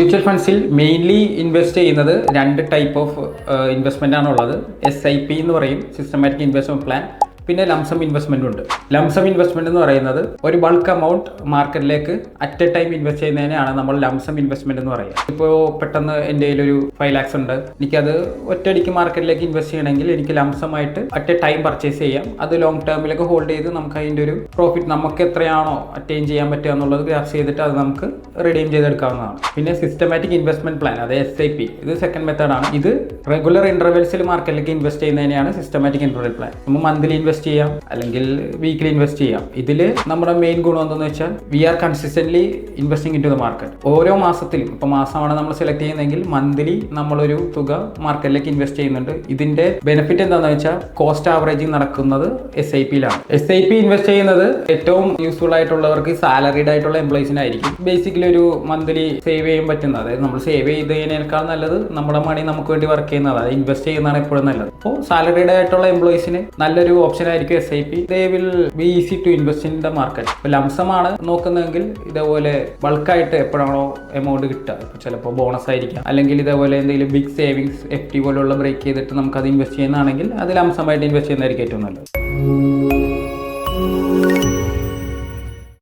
Mutual ഫണ്ട്സിൽ mainly invest ചെയ്യുന്നത് രണ്ട് type of investment ആണുള്ളത്. SIP എന്ന് പറയും, സിസ്റ്റമാറ്റിക് ഇൻവെസ്റ്റ്മെൻറ്റ് പ്ലാൻ. പിന്നെ ലംസം ഇൻവെസ്റ്റ്മെൻറ്റും ഉണ്ട്. ലംസം ഇൻവെസ്റ്റ്മെൻറ്റ് എന്ന് പറയുന്നത് ഒരു ബൾക്ക് എമൗണ്ട് മാർക്കറ്റിലേക്ക് അറ്റ് എ ടൈം ഇൻവെസ്റ്റ് ചെയ്യുന്നതിനെയാണ് നമ്മൾ ലംസം ഇൻവെസ്റ്റ്മെൻറ്റ് എന്ന് പറയുക. ഇപ്പോൾ പെട്ടെന്ന് എൻ്റെ കയ്യിലൊരു 5 lakhs ഉണ്ട്, എനിക്കത് ഒറ്റയടിക്ക് മാർക്കറ്റിലേക്ക് ഇൻവെസ്റ്റ് ചെയ്യണമെങ്കിൽ എനിക്ക് ലംസമായിട്ട് അറ്റ് എ ടൈം പർച്ചേസ് ചെയ്യാം. അത് ലോങ് ടേമിലേക്ക് ഹോൾഡ് ചെയ്ത് നമുക്ക് അതിൻ്റെ ഒരു പ്രോഫിറ്റ് നമുക്ക് എത്രയാണോ അറ്റൈൻ ചെയ്യാൻ പറ്റുക എന്നുള്ളത് ഗ്രാഫ് ചെയ്തിട്ട് അത് നമുക്ക് റിഡീം ചെയ്തെടുക്കാവുന്നതാണ്. പിന്നെ സിസ്റ്റമാറ്റിക് ഇൻവെസ്റ്റ്മെൻറ്റ് പ്ലാൻ, അത് SIP, ഇത് സെക്കൻഡ് മെത്തേഡാണ്. ഇത് റെഗുലർ ഇൻ്റർവെൽസിൽ മാർക്കറ്റിലേക്ക് ഇൻവെസ്റ്റ് ചെയ്യുന്നതിനെയാണ് സിസ്റ്റമാറ്റിക് ഇൻ്റർവെൽ പ്ലാൻ. നമ്മൾ മന്ത്ലി ഇൻവെസ്റ്റ് ചെയ്യാം, അല്ലെങ്കിൽ വീക്ക്ലി ഇൻവെസ്റ്റ് ചെയ്യാം. ഇതിൽ നമ്മുടെ മെയിൻ ഗുണം എന്താണെന്ന് വെച്ചാൽ we are consistently investing in to the market. ഓരോ മാസത്തിലും, ഇപ്പോൾ മാസമാണ് നമ്മൾ സെലക്ട് ചെയ്യുന്നതെങ്കിൽ മന്ത്ലി നമ്മളൊരു തുക മാർക്കറ്റിലേക്ക് ഇൻവെസ്റ്റ് ചെയ്യുന്നുണ്ട്. ഇതിന്റെ ബെനിഫിറ്റ് എന്താണെന്ന് വെച്ചാൽ കോസ്റ്റ് ആവറേജിങ് നടക്കുന്നത് SIP-ലാണ്. SIP ഇൻവെസ്റ്റ് ചെയ്യുന്നത് ഏറ്റവും യൂസ്ഫുൾ ആയിട്ടുള്ളവർക്ക് സാലറീഡ് ആയിട്ടുള്ള എംപ്ലോയീസിനായിരിക്കും. ബേസിക്കലി ഒരു മന്ത്ലി സേവ് ചെയ്യാൻ പറ്റുന്നത്, അതായത് നമ്മൾ സേവ് ചെയ്തതിനേക്കാൾ നല്ലത് നമ്മുടെ മണി നമുക്ക് വേണ്ടി വർക്ക് ചെയ്യുന്നത്, അതായത് ഇൻവെസ്റ്റ് ചെയ്യുന്നതാണ് എപ്പോഴും നല്ലത്. അപ്പോൾ സാലറീഡ് ആയിട്ടുള്ള എംപ്ലോയീസിന് നല്ലൊരു ഓപ്ഷൻ ആയിരിക്കും SIP. They will be easy to invest in the market. ഇപ്പോൾ ലംസമാണ് നോക്കുന്നതെങ്കിൽ ഇതേപോലെ ബൾക്കായിട്ട് എപ്പോഴാണോ എമൗണ്ട് കിട്ടുക, ഇപ്പോൾ ചിലപ്പോൾ ബോണസ് ആയിരിക്കാം, അല്ലെങ്കിൽ ഇതേപോലെ എന്തെങ്കിലും ബിഗ് സേവിങ്സ് FD പോലുള്ള ബ്രേക്ക് ചെയ്തിട്ട് നമുക്ക് അത് ഇൻവെസ്റ്റ് ചെയ്യുന്നതാണെങ്കിൽ അത് ലംസമായിട്ട് ഇൻവെസ്റ്റ് ചെയ്യുന്നതായിരിക്കും ഏറ്റവും നല്ലത്.